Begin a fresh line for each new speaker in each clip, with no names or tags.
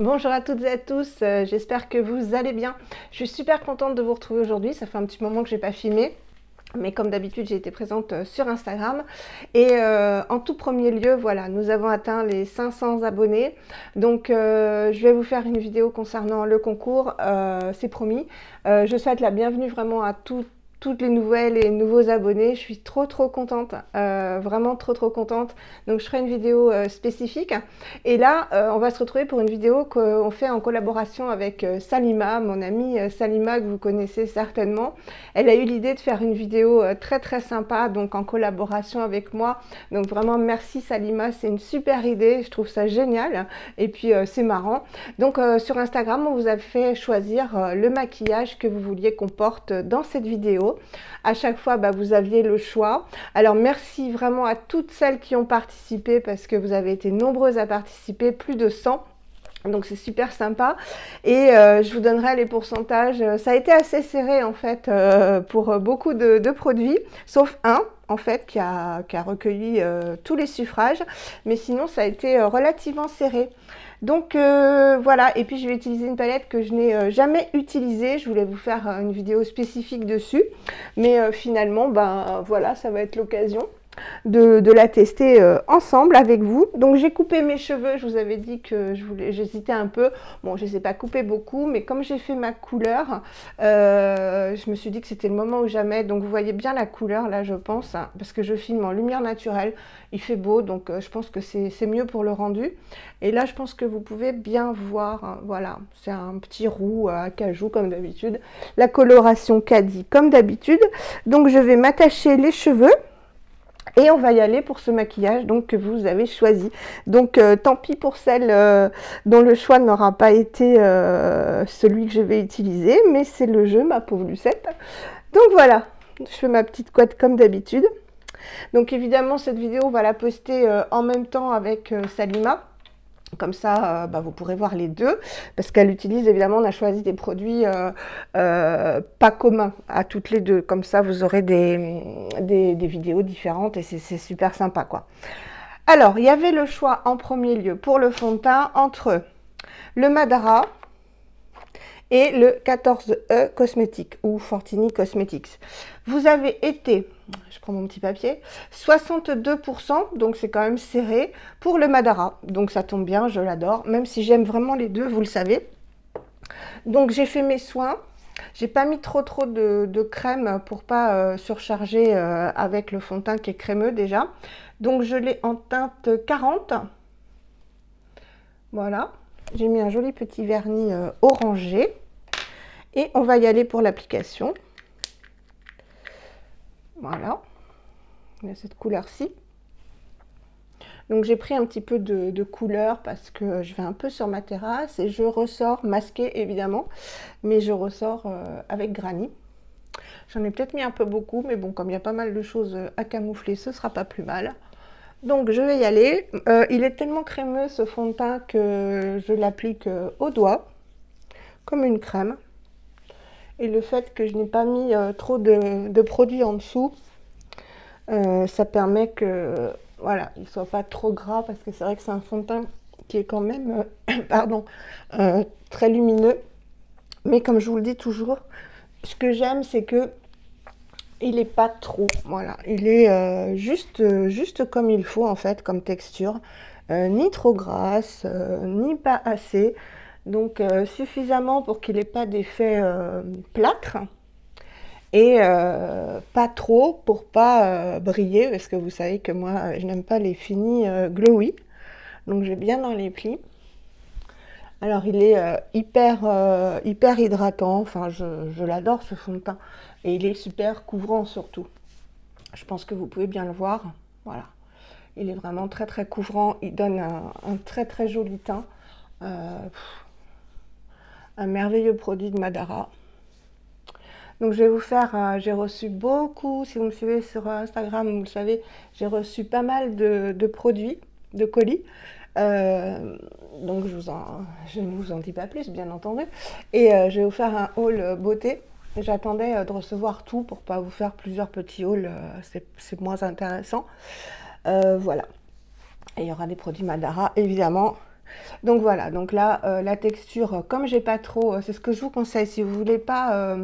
Bonjour à toutes et à tous, j'espère que vous allez bien. Je suis super contente de vous retrouver aujourd'hui, ça fait un petit moment que je n'ai pas filmé. Mais comme d'habitude, j'ai été présente sur Instagram. Et en tout premier lieu, voilà, nous avons atteint les 500 abonnés. Donc, je vais vous faire une vidéo concernant le concours, c'est promis. Je souhaite la bienvenue vraiment à toutes les nouvelles et nouveaux abonnés. Je suis trop contente, vraiment trop contente. Donc je ferai une vidéo spécifique. Et là, on va se retrouver pour une vidéo qu'on fait en collaboration avec Salima, mon amie Salima que vous connaissez certainement. Elle a eu l'idée de faire une vidéo très sympa, donc en collaboration avec moi. Donc vraiment merci Salima, c'est une super idée, je trouve ça génial. Et puis c'est marrant. Donc sur Instagram, on vous a fait choisir le maquillage que vous vouliez qu'on porte dans cette vidéo. À chaque fois, vous aviez le choix. Alors merci vraiment à toutes celles qui ont participé parce que vous avez été nombreuses à participer, plus de 100. Donc c'est super sympa et je vous donnerai les pourcentages. Ça a été assez serré en fait pour beaucoup de produits, sauf un en fait qui a recueilli tous les suffrages, mais sinon ça a été relativement serré. Donc voilà, et puis je vais utiliser une palette que je n'ai jamais utilisée. Je voulais vous faire une vidéo spécifique dessus, mais finalement voilà, ça va être l'occasion de la tester ensemble avec vous. Donc j'ai coupé mes cheveux, je vous avais dit que j'hésitais un peu. Bon, je ne les ai pas coupés beaucoup, mais comme j'ai fait ma couleur, je me suis dit que c'était le moment ou jamais. Donc vous voyez bien la couleur là, je pense, hein, parce que je filme en lumière naturelle. Il fait beau, donc je pense que c'est mieux pour le rendu. Et là, je pense que vous pouvez bien voir, hein, voilà, c'est un petit roux à cajou comme d'habitude. La coloration caddie comme d'habitude. Donc je vais m'attacher les cheveux. Et on va y aller pour ce maquillage donc, que vous avez choisi. Donc tant pis pour celle dont le choix n'aura pas été celui que je vais utiliser, mais c'est le jeu, ma pauvre Lucette. Donc voilà, je fais ma petite couette comme d'habitude. Donc évidemment, cette vidéo, on va la poster en même temps avec Salima. Comme ça, vous pourrez voir les deux, parce qu'elle utilise, évidemment, on a choisi des produits pas communs à toutes les deux. Comme ça, vous aurez des vidéos différentes et c'est super sympa, quoi. Alors, il y avait le choix en premier lieu pour le fond de teint entre le Madara et le 14E Cosmétique ou Fortini Cosmetics. Vous avez été, je prends mon petit papier, 62%, donc c'est quand même serré, pour le Madara. Donc ça tombe bien, je l'adore, même si j'aime vraiment les deux, vous le savez. Donc j'ai fait mes soins. J'ai pas mis trop de crème pour pas surcharger avec le fond de teint qui est crémeux déjà. Donc je l'ai en teinte 40. Voilà. J'ai mis un joli petit vernis orangé. Et on va y aller pour l'application. Voilà. Il y a cette couleur-ci. Donc j'ai pris un petit peu de couleur parce que je vais un peu sur ma terrasse et je ressors masquée évidemment, mais je ressors avec Granny. J'en ai peut-être mis un peu beaucoup, mais bon, comme il y a pas mal de choses à camoufler, ce sera pas plus mal. Donc je vais y aller. Il est tellement crémeux ce fond de teint que je l'applique au doigt, comme une crème. Et le fait que je n'ai pas mis trop de produits en dessous, ça permet que voilà, il ne soit pas trop gras parce que c'est vrai que c'est un fond de teint qui est quand même pardon, très lumineux. Mais comme je vous le dis toujours, ce que j'aime c'est que il n'est pas trop, voilà, il est juste comme il faut en fait, comme texture, ni trop grasse, ni pas assez. Donc suffisamment pour qu'il n'ait pas d'effet plâtre et pas trop pour pas briller parce que vous savez que moi je n'aime pas les finis glowy, donc j'ai bien dans les plis. Alors il est hyper hydratant, enfin je l'adore ce fond de teint et il est super couvrant surtout. Je pense que vous pouvez bien le voir, voilà. Il est vraiment très couvrant, il donne un très joli teint. Un merveilleux produit de Madara. Donc je vais vous faire, j'ai reçu beaucoup, si vous me suivez sur Instagram, vous le savez, j'ai reçu pas mal de produits, de colis. Donc je ne vous en dis pas plus, bien entendu. Et je vais vous faire un haul beauté. J'attendais de recevoir tout pour pas vous faire plusieurs petits hauls, c'est moins intéressant. Voilà. Et il y aura des produits Madara, évidemment. Donc voilà, donc là, la texture, comme j'ai pas trop, c'est ce que je vous conseille, si vous voulez pas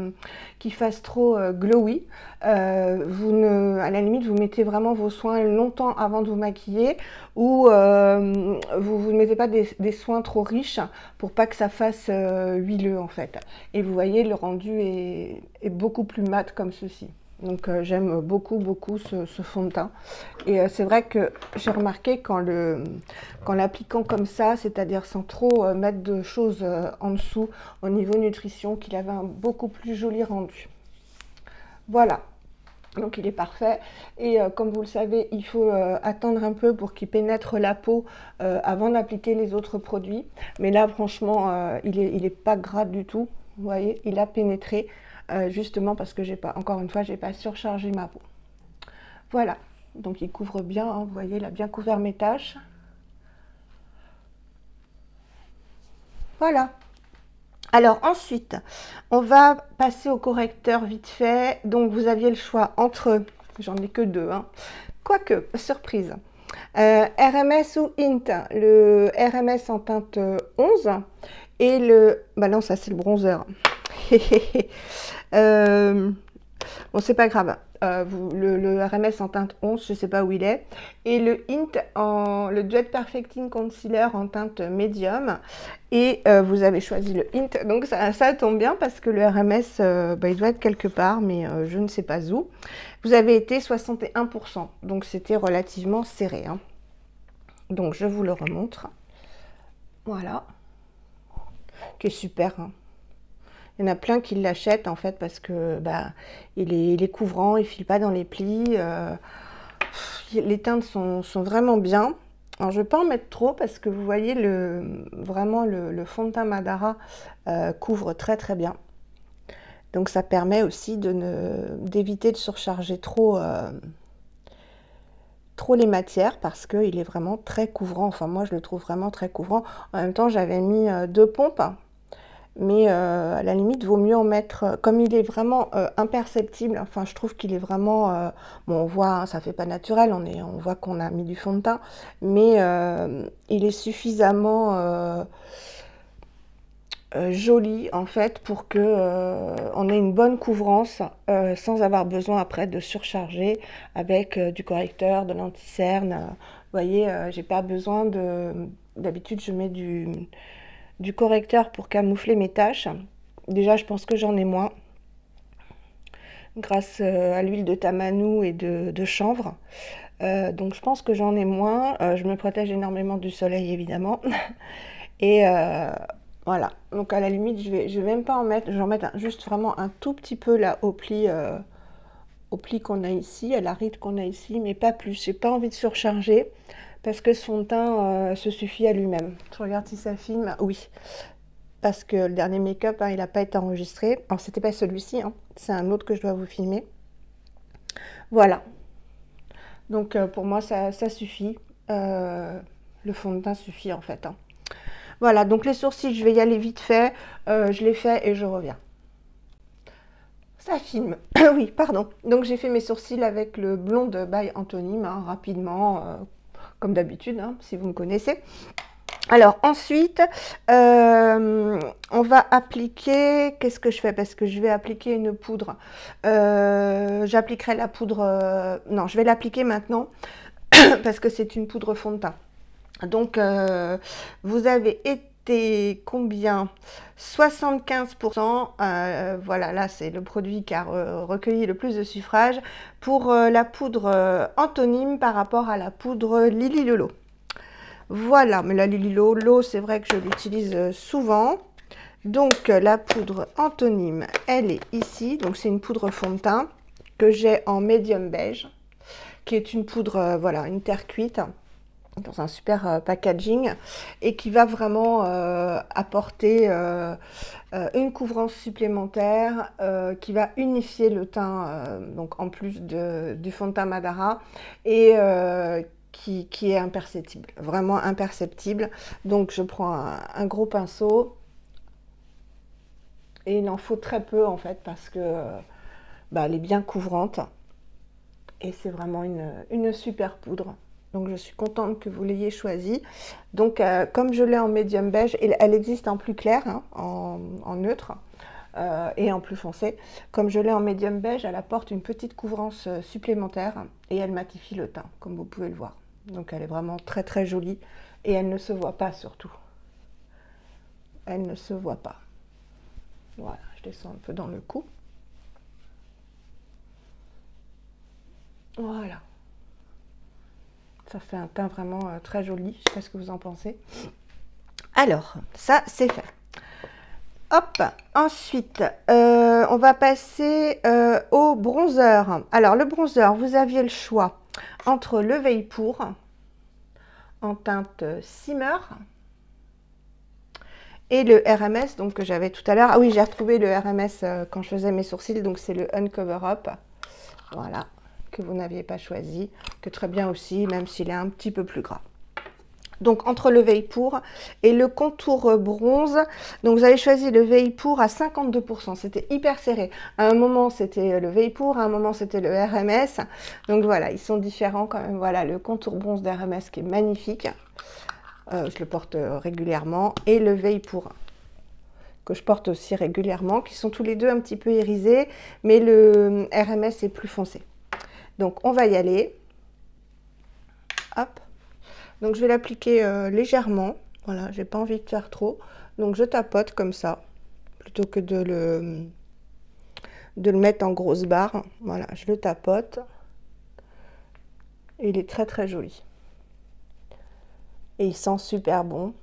qu'il fasse trop glowy, à la limite, vous mettez vraiment vos soins longtemps avant de vous maquiller, ou vous ne mettez pas des soins trop riches pour pas que ça fasse huileux en fait. Et vous voyez, le rendu est beaucoup plus mat comme ceci. Donc j'aime beaucoup ce fond de teint. Et c'est vrai que j'ai remarqué qu'en l'appliquant comme ça, c'est-à-dire sans trop mettre de choses en dessous au niveau nutrition, qu'il avait un beaucoup plus joli rendu. Voilà, donc il est parfait. Et comme vous le savez, il faut attendre un peu pour qu'il pénètre la peau avant d'appliquer les autres produits. Mais là, franchement, il est pas gras du tout. Vous voyez, il a pénétré. Justement parce que encore une fois, j'ai pas surchargé ma peau. Voilà, donc il couvre bien, hein, vous voyez, il a bien couvert mes taches. Voilà. Alors ensuite, on va passer au correcteur vite fait. Donc vous aviez le choix entre, j'en ai que deux, hein. Quoique, surprise. RMS ou Int, le RMS en teinte 11 et bah non, ça c'est le bronzer. Bon, c'est pas grave. Le RMS en teinte 11, je sais pas où il est. Et le Int, le Duet Perfecting Concealer en teinte médium. Et vous avez choisi le Int. Donc ça tombe bien parce que le RMS, bah, il doit être quelque part, mais je ne sais pas où. Vous avez été 61%. Donc c'était relativement serré, hein. Donc je vous le remontre. Voilà. Qui est super, hein. Il y en a plein qui l'achètent en fait parce que bah, il est couvrant, il ne file pas dans les plis. Les teintes sont vraiment bien. Alors je ne vais pas en mettre trop parce que vous voyez vraiment le fond de teint Madara couvre très bien. Donc ça permet aussi d'éviter de surcharger trop les matières parce qu'il est vraiment très couvrant. Enfin moi je le trouve vraiment très couvrant. En même temps j'avais mis 2 pompes. Mais à la limite, vaut mieux en mettre, comme il est vraiment imperceptible, enfin je trouve qu'il est vraiment, bon on voit, hein, ça fait pas naturel, on voit qu'on a mis du fond de teint, mais il est suffisamment joli en fait pour que on ait une bonne couvrance sans avoir besoin après de surcharger avec du correcteur, de l'anti-cerne. Vous voyez, j'ai pas besoin d'habitude je mets du correcteur pour camoufler mes taches. Déjà, je pense que j'en ai moins grâce à l'huile de tamanou et de chanvre. Donc, je pense que j'en ai moins. Je me protège énormément du soleil, évidemment. Et voilà. Donc, à la limite, je vais même pas en mettre. Je vais en mettre juste vraiment un tout petit peu là au pli qu'on a ici, à la ride qu'on a ici, mais pas plus. J'ai pas envie de surcharger parce que son teint se suffit à lui-même. Je regarde si ça filme. Oui, parce que le dernier make-up, hein, il n'a pas été enregistré. Alors, c'était pas celui-ci, hein, c'est un autre que je dois vous filmer. Voilà. Donc, pour moi, ça suffit. Le fond de teint suffit, en fait, hein. Voilà, donc les sourcils, je vais y aller vite fait. Je les fais et je reviens. Ça filme. Oui, pardon. Donc, j'ai fait mes sourcils avec le Blonde by Anthony, hein, rapidement, comme d'habitude, hein, si vous me connaissez. Alors ensuite, on va appliquer, qu'est-ce que je fais? Parce que je vais appliquer une poudre. J'appliquerai la poudre, non, je vais l'appliquer maintenant parce que c'est une poudre fond de teint. Donc, vous avez été combien? 75%. Voilà, là, c'est le produit qui a recueilli le plus de suffrages pour la poudre Anthonyme par rapport à la poudre Lily Lolo. Voilà, mais la Lily Lolo, c'est vrai que je l'utilise souvent. Donc, la poudre Anthonyme, elle est ici. Donc, c'est une poudre fond de teint que j'ai en médium beige, qui est une poudre, voilà, une terre cuite, dans un super packaging, et qui va vraiment apporter une couvrance supplémentaire, qui va unifier le teint, donc en plus du fond de teint Madara, et qui est imperceptible, vraiment imperceptible. Donc je prends un gros pinceau et il en faut très peu en fait parce que bah, elle est bien couvrante et c'est vraiment une super poudre. Donc je suis contente que vous l'ayez choisi. Donc comme je l'ai en médium beige, elle existe en plus clair, hein, en neutre et en plus foncé. Comme je l'ai en médium beige, elle apporte une petite couvrance supplémentaire et elle matifie le teint, comme vous pouvez le voir. Donc elle est vraiment très très jolie et elle ne se voit pas surtout. Elle ne se voit pas. Voilà, je descends un peu dans le cou. Voilà. Ça fait un teint vraiment très joli. Je ne sais pas ce que vous en pensez. Alors, ça, c'est fait. Hop, ensuite, on va passer au bronzer. Alors, le bronzer, vous aviez le choix entre le Veilpour en teinte Simmer et le RMS, donc que j'avais tout à l'heure. Ah oui, j'ai retrouvé le RMS quand je faisais mes sourcils, donc c'est le Uncover Up. Voilà, que vous n'aviez pas choisi, que très bien aussi, même s'il est un petit peu plus gras. Donc entre le Veilpour et le contour bronze, donc vous avez choisi le Veilpour à 52%, c'était hyper serré. À un moment c'était le Veilpour, à un moment c'était le RMS. Donc voilà, ils sont différents quand même. Voilà le contour bronze d'RMS qui est magnifique. Je le porte régulièrement. Et le Veilpour que je porte aussi régulièrement, qui sont tous les deux un petit peu irisés, mais le RMS est plus foncé. Donc on va y aller. Hop. Donc je vais l'appliquer légèrement, voilà, j'ai pas envie de faire trop, donc je tapote comme ça, plutôt que de le mettre en grosse barre, voilà, je le tapote, et il est très très joli, et il sent super bon,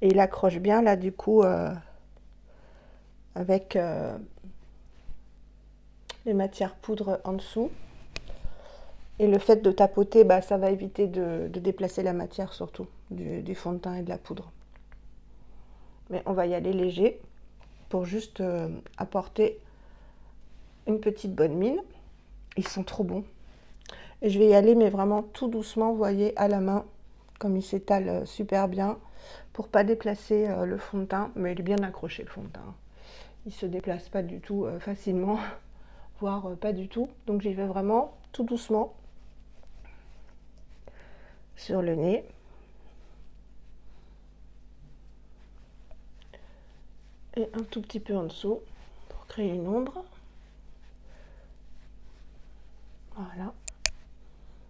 et il accroche bien là du coup, avec les matières poudre en dessous. Et le fait de tapoter, bah, ça va éviter de déplacer la matière surtout, du fond de teint et de la poudre. Mais on va y aller léger pour juste apporter une petite bonne mine. Ils sont trop bons. Et je vais y aller, mais vraiment tout doucement, vous voyez, à la main, comme il s'étale super bien, pour pas déplacer le fond de teint. Mais il est bien accroché, le fond de teint. Il se déplace pas du tout facilement, voire pas du tout. Donc j'y vais vraiment tout doucement sur le nez. Et un tout petit peu en dessous pour créer une ombre. Voilà.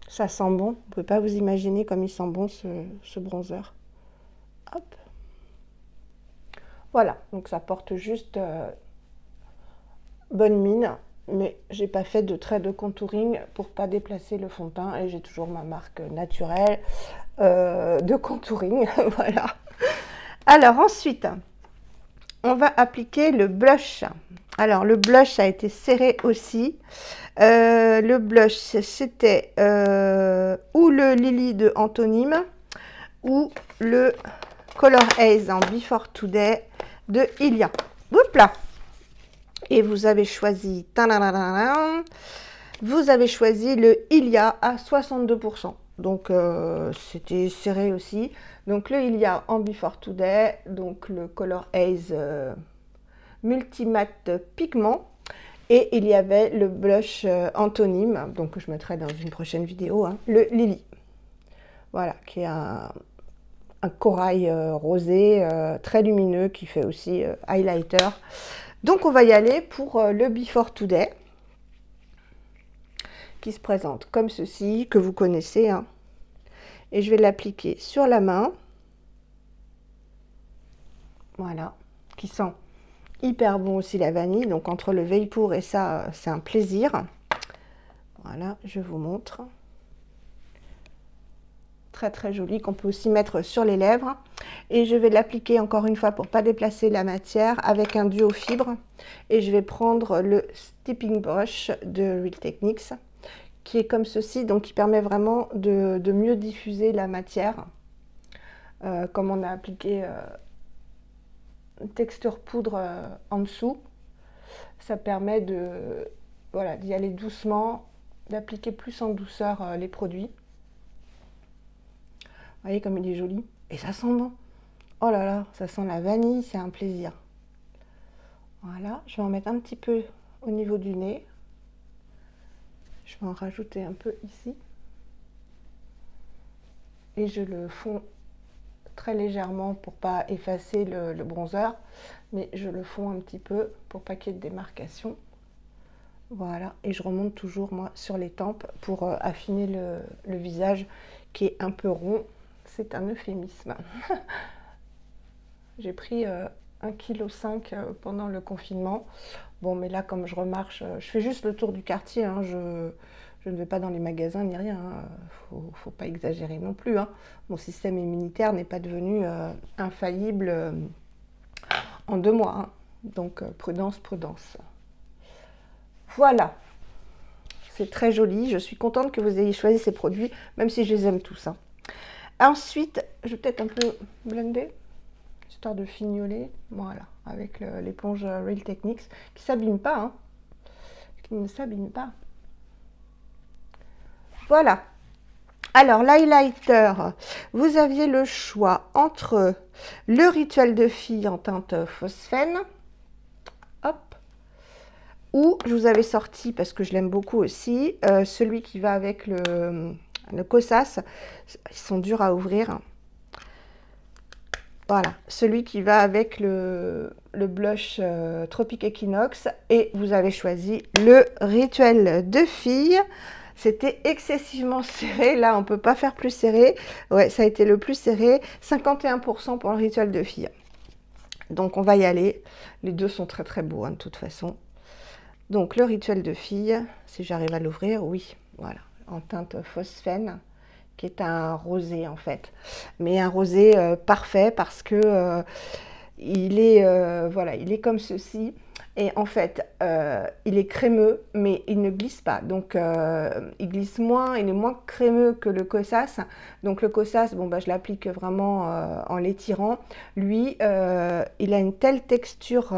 Ça sent bon. Vous ne pouvez pas vous imaginer comme il sent bon ce bronzer. Hop. Voilà. Donc ça porte juste bonne mine. Mais j'ai pas fait de trait de contouring pour pas déplacer le fond de teint. Et j'ai toujours ma marque naturelle de contouring. Voilà. Alors ensuite, on va appliquer le blush. Alors le blush a été serré aussi. Le blush, c'était ou le Lily de Antonyme ou le Color Haze en Before Today de Ilia. Oups là. Et vous avez choisi, vous avez choisi le Ilia à 62%. Donc c'était serré aussi. Donc le Ilia en Before Today, donc le Color Haze Multimatte Pigment. Et il y avait le blush Antonyme, donc je mettrai dans une prochaine vidéo, hein, le Lily. Voilà, qui est un corail rosé très lumineux qui fait aussi highlighter. Donc on va y aller pour le Before Today, qui se présente comme ceci, que vous connaissez. Hein. Et je vais l'appliquer sur la main. Voilà, qui sent hyper bon aussi la vanille. Donc entre le Veilpour et ça, c'est un plaisir. Voilà, je vous montre. Très très joli, qu'on peut aussi mettre sur les lèvres. Et je vais l'appliquer encore une fois pour ne pas déplacer la matière avec un duo fibre. Et je vais prendre le Stepping Brush de Real Techniques, qui est comme ceci, donc qui permet vraiment de mieux diffuser la matière. Comme on a appliqué texture poudre en dessous, ça permet de voilà, d'y aller doucement, d'appliquer plus en douceur les produits. Vous voyez comme il est joli. Et ça sent bon. Oh là là, ça sent la vanille, c'est un plaisir. Voilà, je vais en mettre un petit peu au niveau du nez. Je vais en rajouter un peu ici. Et je le fonds très légèrement pour pas effacer le bronzer, mais je le fonds un petit peu pour pas qu'il y ait de démarcation. Voilà, et je remonte toujours moi sur les tempes pour affiner le visage qui est un peu rond. C'est un euphémisme. J'ai pris 1,5 kg pendant le confinement. Bon, mais là, comme je remarche, je fais juste le tour du quartier, hein, je ne vais pas dans les magasins ni rien, hein. Faut pas exagérer non plus, hein. Mon système immunitaire n'est pas devenu infaillible en 2 mois, hein. Donc prudence, prudence. Voilà, c'est très joli. Je suis contente que vous ayez choisi ces produits, même si je les aime tous, hein. Ensuite, je vais peut-être un peu blender, histoire de fignoler, voilà, avec l'éponge Real Techniques, qui ne s'abîme pas, hein, qui ne s'abîme pas. Voilà. Alors, l'highlighter, vous aviez le choix entre le Rituel de fille en teinte phosphène, hop, ou je vous avais sorti, parce que je l'aime beaucoup aussi, celui qui va avec le Kosas. Ils sont durs à ouvrir. Voilà, celui qui va avec le blush Tropic Equinox. Et vous avez choisi le Rituel de fille. C'était excessivement serré. Là, on ne peut pas faire plus serré. Ouais, ça a été le plus serré. 51% pour le Rituel de fille. Donc, on va y aller. Les deux sont très, très beaux, hein, de toute façon. Donc, le Rituel de fille, si j'arrive à l'ouvrir, oui, voilà, en teinte phosphène, qui est un rosé en fait, mais un rosé parfait parce que il est voilà, il est comme ceci, et en fait il est crémeux mais il ne glisse pas, donc il glisse moins, il est moins crémeux que le Kosas. Donc le Kosas, bon bah je l'applique vraiment en l'étirant. Lui il a une telle texture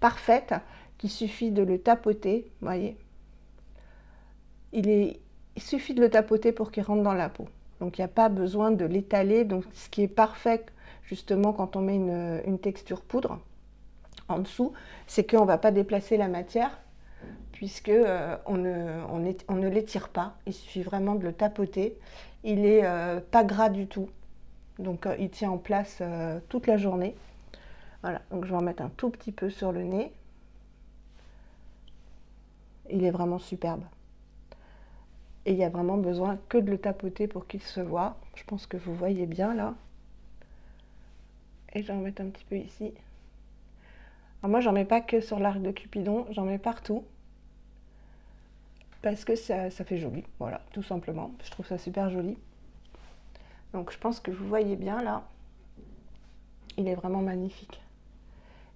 parfaite qu'il suffit de le tapoter, vous voyez, il suffit de le tapoter pour qu'il rentre dans la peau. Donc il n'y a pas besoin de l'étaler. Donc ce qui est parfait justement quand on met une texture poudre en dessous, c'est qu'on ne va pas déplacer la matière puisque on ne l'étire pas. Il suffit vraiment de le tapoter. Il n'est pas gras du tout. Donc il tient en place toute la journée. Voilà, donc je vais en mettre un tout petit peu sur le nez. Il est vraiment superbe. Et il y a vraiment besoin que de le tapoter pour qu'il se voit. Je pense que vous voyez bien là. Et je vais en mettre un petit peu ici. Alors moi, j'en mets pas que sur l'arc de Cupidon, j'en mets partout. Parce que ça fait joli, voilà, tout simplement. Je trouve ça super joli. Donc je pense que vous voyez bien là. Il est vraiment magnifique.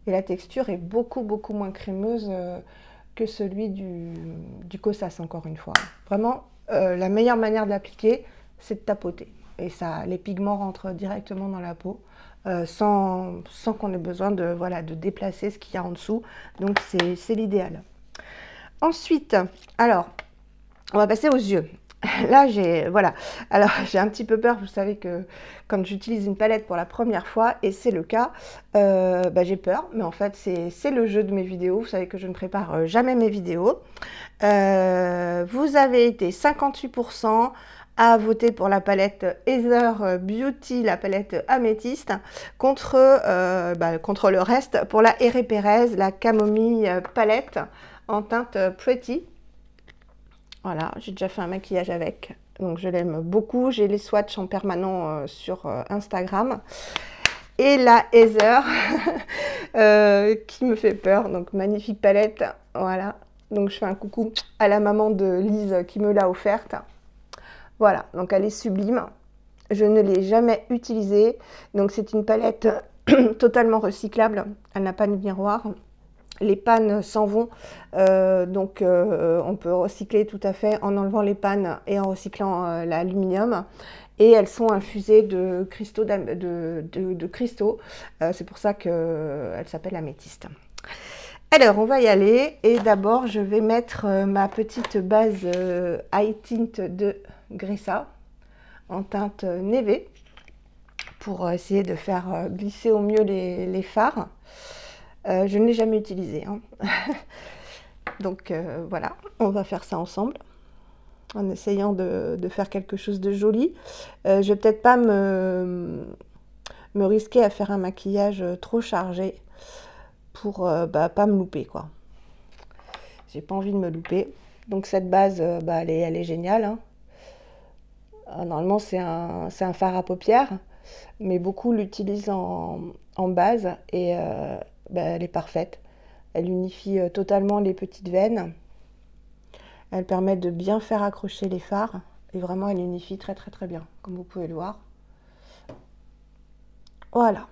Et la texture est beaucoup moins crémeuse que celui du Kosas, encore une fois. Vraiment, la meilleure manière de l'appliquer, c'est de tapoter. Et ça, les pigments rentrent directement dans la peau, sans qu'on ait besoin de, voilà, de déplacer ce qu'il y a en dessous. Donc c'est l'idéal. Ensuite, alors, on va passer aux yeux. Là, voilà. Alors, j'ai un petit peu peur. Vous savez que quand j'utilise une palette pour la première fois, et c'est le cas, j'ai peur. Mais en fait, c'est le jeu de mes vidéos. Vous savez que je ne prépare jamais mes vidéos. Vous avez été 58% à voter pour la palette Heather Beauty, la palette améthyste, contre le reste pour la Herré Pérez, la camomille palette en teinte Pretty. Voilà, j'ai déjà fait un maquillage avec, donc je l'aime beaucoup. J'ai les swatchs en permanent sur Instagram. Et la Heather, qui me fait peur, donc magnifique palette, voilà. Donc je fais un coucou à la maman de Lise qui me l'a offerte. Voilà, donc elle est sublime. Je ne l'ai jamais utilisée, donc c'est une palette totalement recyclable. Elle n'a pas de miroir. Les pannes s'en vont, donc on peut recycler tout à fait en enlevant les pannes et en recyclant l'aluminium. Et elles sont infusées de cristaux, cristaux. C'est pour ça qu'elle s'appelle améthyste. Alors, on va y aller. Et d'abord, je vais mettre ma petite base High Tint de Grissa en teinte Neve pour essayer de faire glisser au mieux les fards. Je ne l'ai jamais utilisé, hein. Donc voilà, on va faire ça ensemble, en essayant de faire quelque chose de joli. Je vais peut-être pas me risquer à faire un maquillage trop chargé pour pas me louper, quoi. J'ai pas envie de me louper. Donc cette base, elle est géniale, hein. Normalement, c'est un fard à paupières, mais beaucoup l'utilisent en base et elle est parfaite. Elle unifie totalement les petites veines. Elle permet de bien faire accrocher les fards et vraiment elle unifie très très très bien, comme vous pouvez le voir. Voilà.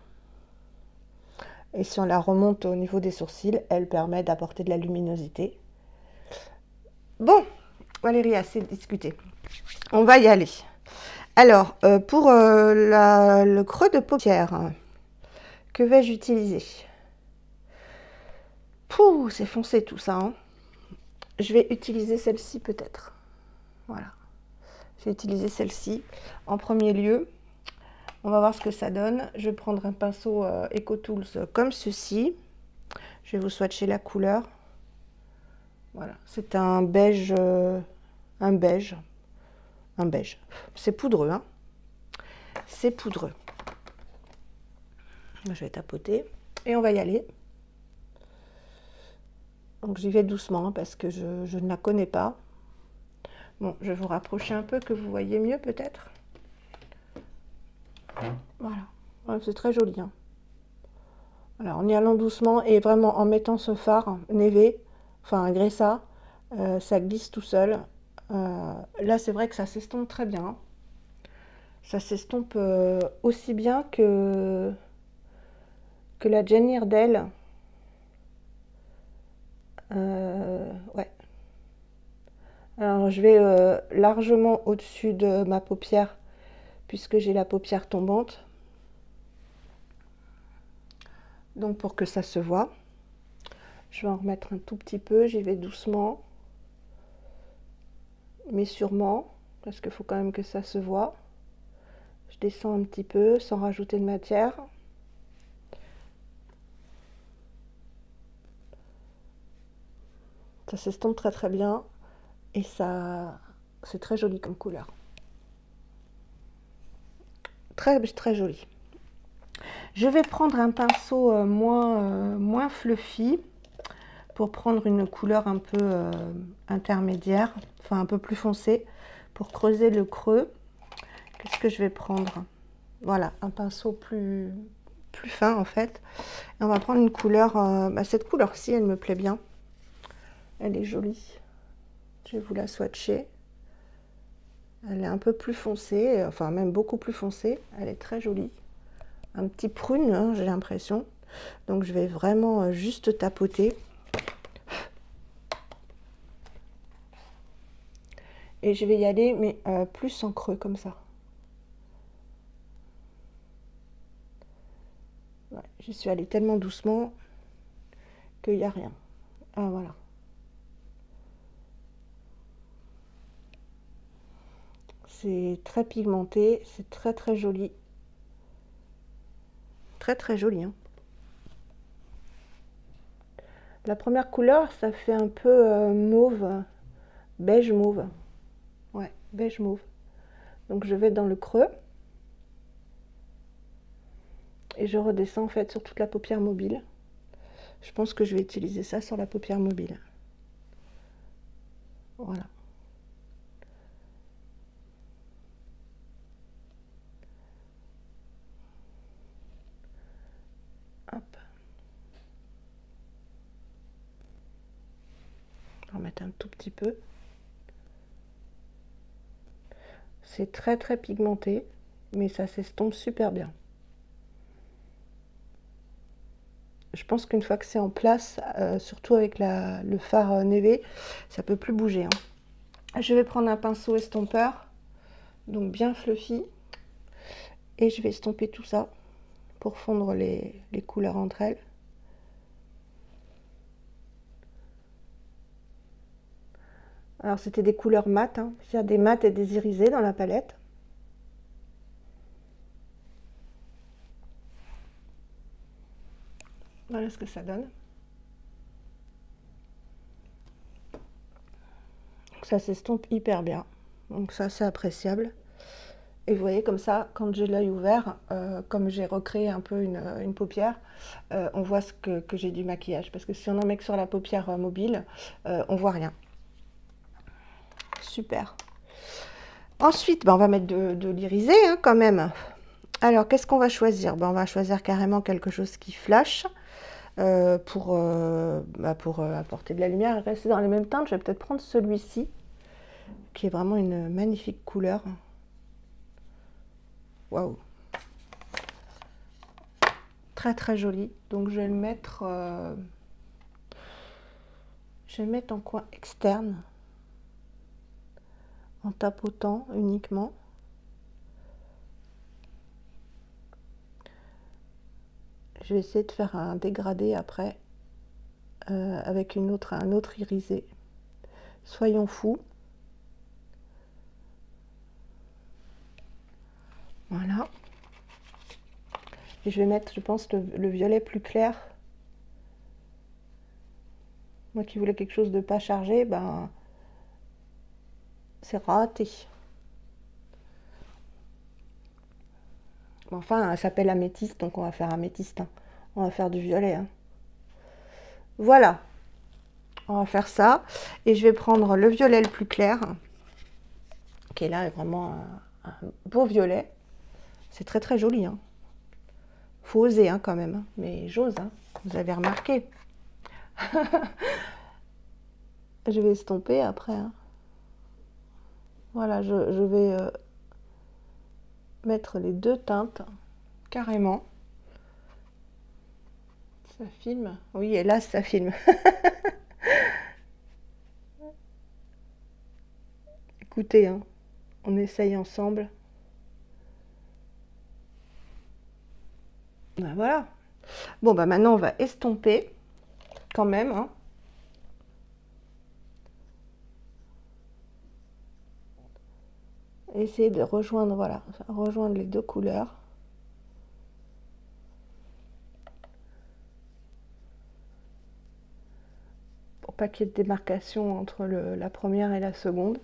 Et si on la remonte au niveau des sourcils, elle permet d'apporter de la luminosité. Bon, Valérie, assez discuté. On va y aller. Alors, pour le creux de paupière, que vais-je utiliser? Pouh, c'est foncé tout ça, hein. Je vais utiliser celle-ci peut-être. Voilà. Je vais utiliser celle-ci. En premier lieu, on va voir ce que ça donne. Je vais prendre un pinceau EcoTools comme ceci. Je vais vous swatcher la couleur. Voilà, c'est un beige, un beige. C'est poudreux, hein. C'est poudreux. Je vais tapoter et on va y aller. Donc j'y vais doucement hein, parce que je ne la connais pas. Bon, je vais vous rapprocher un peu que vous voyez mieux peut-être. Voilà, ouais, c'est très joli, hein. Alors en y allant doucement et vraiment en mettant ce fard névé, enfin un Gressa, ça glisse tout seul. Là c'est vrai que ça s'estompe très bien. Ça s'estompe aussi bien que la Jenny Iredale. Ouais. Alors je vais largement au-dessus de ma paupière puisque j'ai la paupière tombante. Donc pour que ça se voit, je vais en remettre un tout petit peu, j'y vais doucement, mais sûrement, parce qu'il faut quand même que ça se voit. Je descends un petit peu sans rajouter de matière. Ça s'estompe très très bien et ça, c'est très joli comme couleur. Très très joli. Je vais prendre un pinceau moins fluffy pour prendre une couleur un peu intermédiaire, enfin un peu plus foncée, pour creuser le creux. Qu'est-ce que je vais prendre? Voilà, un pinceau plus fin en fait. Et on va prendre une couleur, cette couleur-ci, elle me plaît bien. Elle est jolie. Je vais vous la swatcher. Elle est un peu plus foncée, enfin même beaucoup plus foncée. Elle est très jolie. Un petit prune, hein, j'ai l'impression. Donc je vais vraiment juste tapoter. Et je vais y aller, mais plus en creux comme ça. Ouais, je suis allée tellement doucement qu'il n'y a rien. Ah voilà. C'est très pigmenté, c'est très très joli. Très très joli, hein. La première couleur, ça fait un peu mauve, beige mauve. Ouais, beige mauve. Donc je vais dans le creux. Et je redescends en fait sur toute la paupière mobile. Je pense que je vais utiliser ça sur la paupière mobile. Voilà. Hop. On va remettre un tout petit peu. C'est très très pigmenté, mais ça s'estompe super bien. Je pense qu'une fois que c'est en place, surtout avec le fard névé, ça peut plus bouger, hein. Je vais prendre un pinceau estompeur, donc bien fluffy, et je vais estomper tout ça pour fondre les couleurs entre elles. Alors c'était des couleurs mates, hein. Il y a des mates et des irisés dans la palette. Voilà ce que ça donne. Ça s'estompe hyper bien. Donc ça, c'est appréciable. Et vous voyez, comme ça, quand j'ai l'œil ouvert, comme j'ai recréé un peu une paupière, on voit que j'ai du maquillage. Parce que si on en met que sur la paupière mobile, on voit rien. Super. Ensuite, on va mettre de l'irisé hein, quand même. Alors, qu'est-ce qu'on va choisir? On va choisir carrément quelque chose qui flash pour apporter de la lumière et rester dans les mêmes teintes. Je vais peut-être prendre celui-ci, qui est vraiment une magnifique couleur. Waouh! Très très joli. Donc, je vais le mettre en coin externe, en tapotant uniquement. Je vais essayer de faire un dégradé après avec un autre irisé. Soyons fous. Voilà. Et je vais mettre, je pense, le violet plus clair. Moi qui voulais quelque chose de pas chargé, ben c'est raté. Enfin, elle s'appelle améthyste, donc on va faire améthyste. Hein. On va faire du violet. Hein. Voilà. On va faire ça. Et je vais prendre le violet le plus clair, qui est là, vraiment un beau violet. C'est très très joli. Hein. Faut oser hein, quand même. Hein. Mais j'ose, hein. Vous avez remarqué. Je vais estomper après. Hein. Voilà, je vais mettre les deux teintes carrément. Ça filme. Oui, hélas, ça filme. Écoutez, hein, on essaye ensemble. Ben voilà. Bon, bah maintenant, on va estomper quand même. Hein. Essayer de rejoindre, voilà, rejoindre les deux couleurs. Pour pas qu'il y ait de démarcation entre la première et la seconde.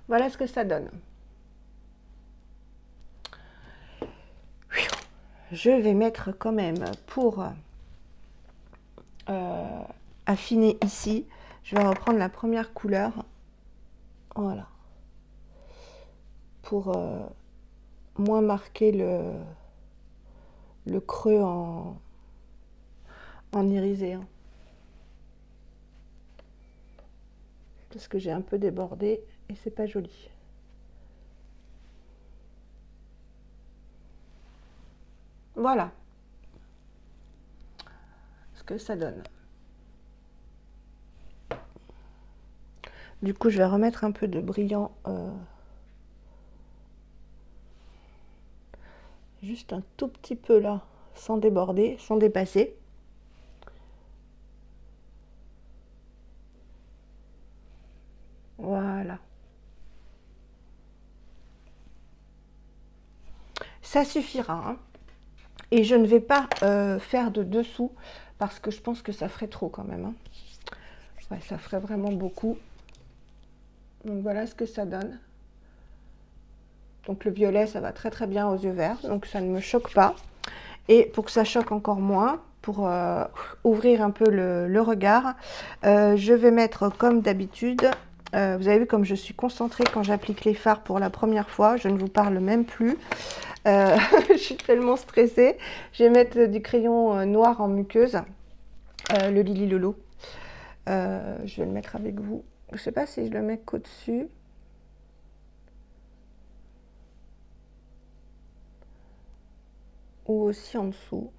Voilà ce que ça donne. Je vais mettre quand même pour affiner ici, je vais reprendre la première couleur, voilà, pour moins marquer le creux en irisé, hein. Parce que j'ai un peu débordé et c'est pas joli. Voilà ce que ça donne. Du coup, je vais remettre un peu de brillant, juste un tout petit peu là, sans déborder, sans dépasser. Voilà. Ça suffira, hein. Et je ne vais pas faire de dessous parce que je pense que ça ferait trop quand même. Hein. Ouais, ça ferait vraiment beaucoup. Donc voilà ce que ça donne. Donc le violet, ça va très très bien aux yeux verts, donc ça ne me choque pas. Et pour que ça choque encore moins, pour ouvrir un peu le regard, je vais mettre comme d'habitude, vous avez vu comme je suis concentrée quand j'applique les fards pour la première fois, je ne vous parle même plus. Je suis tellement stressée. Je vais mettre du crayon noir en muqueuse, le Lily Lolo. Je vais le mettre avec vous. Je ne sais pas si je le mets qu'au-dessus. Ou aussi en dessous.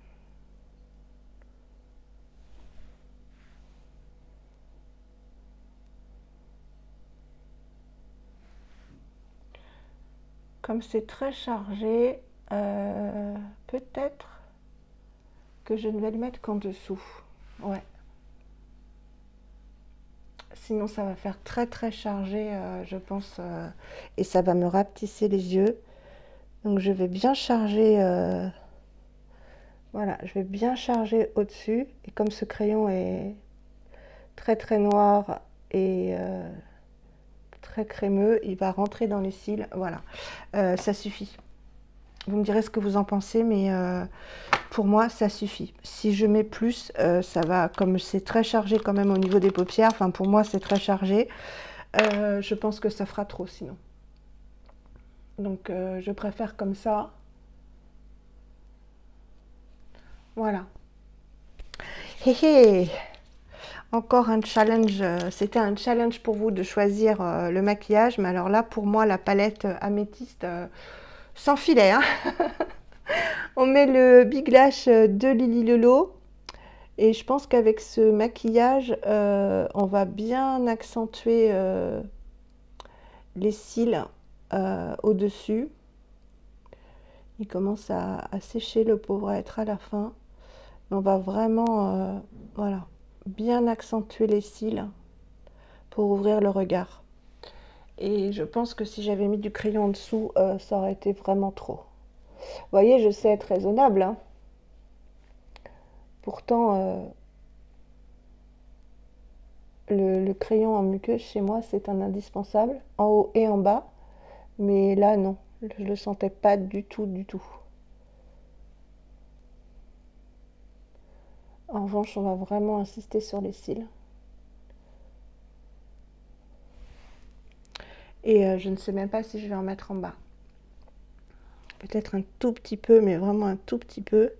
Comme c'est très chargé, peut-être que je ne vais le mettre qu'en dessous. Ouais. Sinon, ça va faire très très chargé, je pense, et ça va me rapetisser les yeux. Donc, je vais bien charger Voilà, je vais bien charger au-dessus. Et comme ce crayon est très très noir et très crémeux, il va rentrer dans les cils. Voilà, ça suffit. Vous me direz ce que vous en pensez, mais pour moi, ça suffit. Si je mets plus, ça va, comme c'est très chargé quand même au niveau des paupières, enfin pour moi c'est très chargé, je pense que ça fera trop sinon. Donc je préfère comme ça. Voilà. Hé hé. Encore un challenge, c'était un challenge pour vous de choisir le maquillage, mais alors là pour moi la palette améthyste sans filet. Hein. On met le Big Lash de Lily Lelo et je pense qu'avec ce maquillage on va bien accentuer les cils au-dessus. Il commence à sécher le pauvre être à la fin. On va vraiment voilà, bien accentuer les cils pour ouvrir le regard. Et je pense que si j'avais mis du crayon en dessous, ça aurait été vraiment trop. Vous voyez, je sais être raisonnable. Hein. Pourtant, le crayon en muqueuse chez moi, c'est un indispensable, en haut et en bas. Mais là, non, je le sentais pas du tout, du tout. En revanche, on va vraiment insister sur les cils. Et je ne sais même pas si je vais en mettre en bas. Peut-être un tout petit peu, mais vraiment un tout petit peu.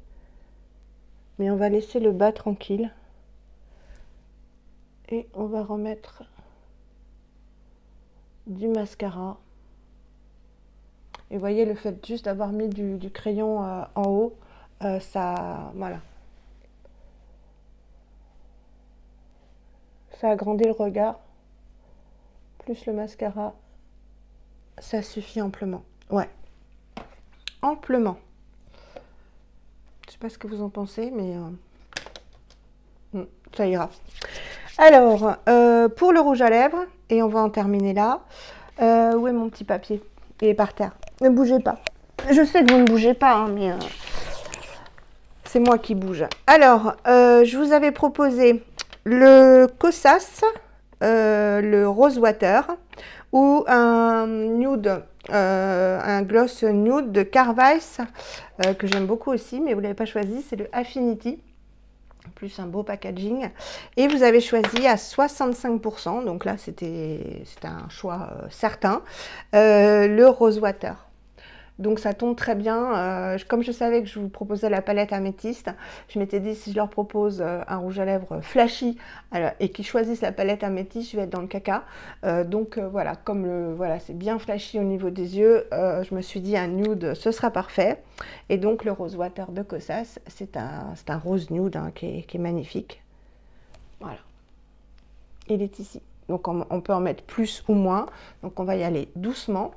Mais on va laisser le bas tranquille. Et on va remettre du mascara. Et vous voyez, le fait juste d'avoir mis du crayon en haut, ça, voilà. Ça agrandit le regard. Plus le mascara, ça suffit amplement. Ouais, amplement. Je sais pas ce que vous en pensez, mais ça ira. Alors, pour le rouge à lèvres, et on va en terminer là. Où est mon petit papier? Il est par terre. Ne bougez pas. Je sais que vous ne bougez pas, hein, mais c'est moi qui bouge. Alors, je vous avais proposé le Kosas, le Rose Water, ou un nude, un gloss nude de Carvice, que j'aime beaucoup aussi, mais vous ne l'avez pas choisi, c'est le Affinity. Plus un beau packaging, et vous avez choisi à 65%, donc là c'était un choix certain, le Rose Water. Donc ça tombe très bien, comme je savais que je vous proposais la palette améthyste, je m'étais dit si je leur propose un rouge à lèvres flashy et qu'ils choisissent la palette améthyste, je vais être dans le caca. Donc voilà, comme voilà, c'est bien flashy au niveau des yeux, je me suis dit un nude ce sera parfait. Et donc le Rose Water de Kosas, c'est un rose nude hein, qui est magnifique. Voilà, il est ici. Donc on peut en mettre plus ou moins, donc on va y aller doucement.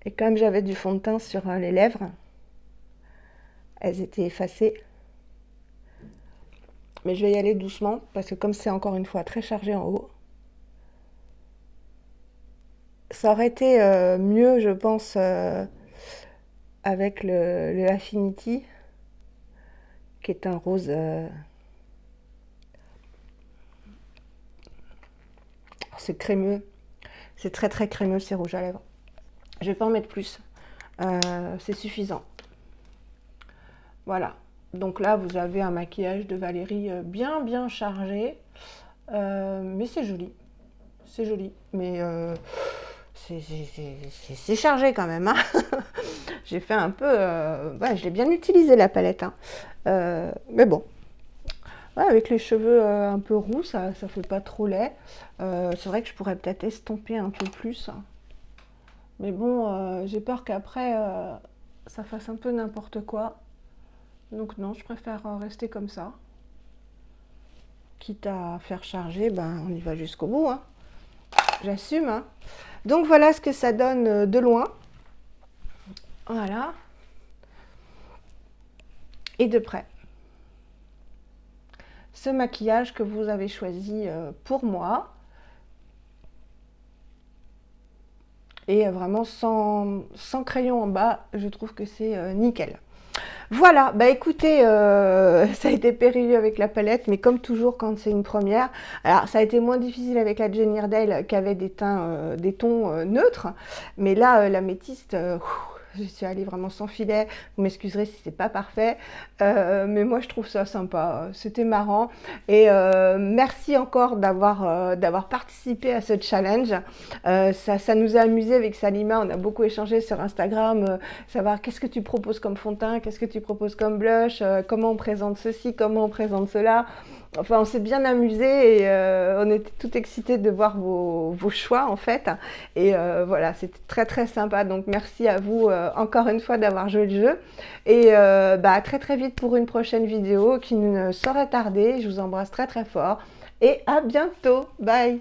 Et comme j'avais du fond de teint sur les lèvres, elles étaient effacées. Mais je vais y aller doucement, parce que comme c'est encore une fois très chargé en haut, ça aurait été mieux, je pense, avec le Affinity, qui est un rose... c'est crémeux, c'est très très crémeux ces rouges à lèvres. Je vais pas en mettre plus, c'est suffisant. Voilà, donc là vous avez un maquillage de Valérie bien bien chargé, mais c'est joli, mais c'est chargé quand même. Hein. J'ai fait un peu, ouais, je l'ai bien utilisé la palette, hein. Mais bon. Ouais, avec les cheveux un peu roux, ça fait pas trop laid. C'est vrai que je pourrais peut-être estomper un peu plus. Mais bon, j'ai peur qu'après, ça fasse un peu n'importe quoi. Donc non, je préfère rester comme ça. Quitte à faire charger, ben, on y va jusqu'au bout. Hein. J'assume. Hein. Donc voilà ce que ça donne de loin. Voilà. Et de près. Ce maquillage que vous avez choisi pour moi. et vraiment sans crayon en bas, je trouve que c'est nickel. Voilà, bah écoutez, ça a été périlleux avec la palette, mais comme toujours quand c'est une première, alors ça a été moins difficile avec la Jane Iredale qui avait des tons neutres, mais là, l'améthyste, je suis allée vraiment sans filet. Vous m'excuserez si c'est pas parfait, mais moi je trouve ça sympa, c'était marrant. Et merci encore d'avoir participé à ce challenge. Ça nous a amusé avec Salima, on a beaucoup échangé sur Instagram, savoir qu'est-ce que tu proposes comme fond de teint, qu'est-ce que tu proposes comme blush, comment on présente ceci, comment on présente cela. Enfin, on s'est bien amusé et on était tout excités de voir vos choix en fait. Et voilà, c'était très très sympa. Donc merci à vous encore une fois d'avoir joué le jeu. Et à très très vite pour une prochaine vidéo qui ne saurait tarder. Je vous embrasse très très fort et à bientôt. Bye!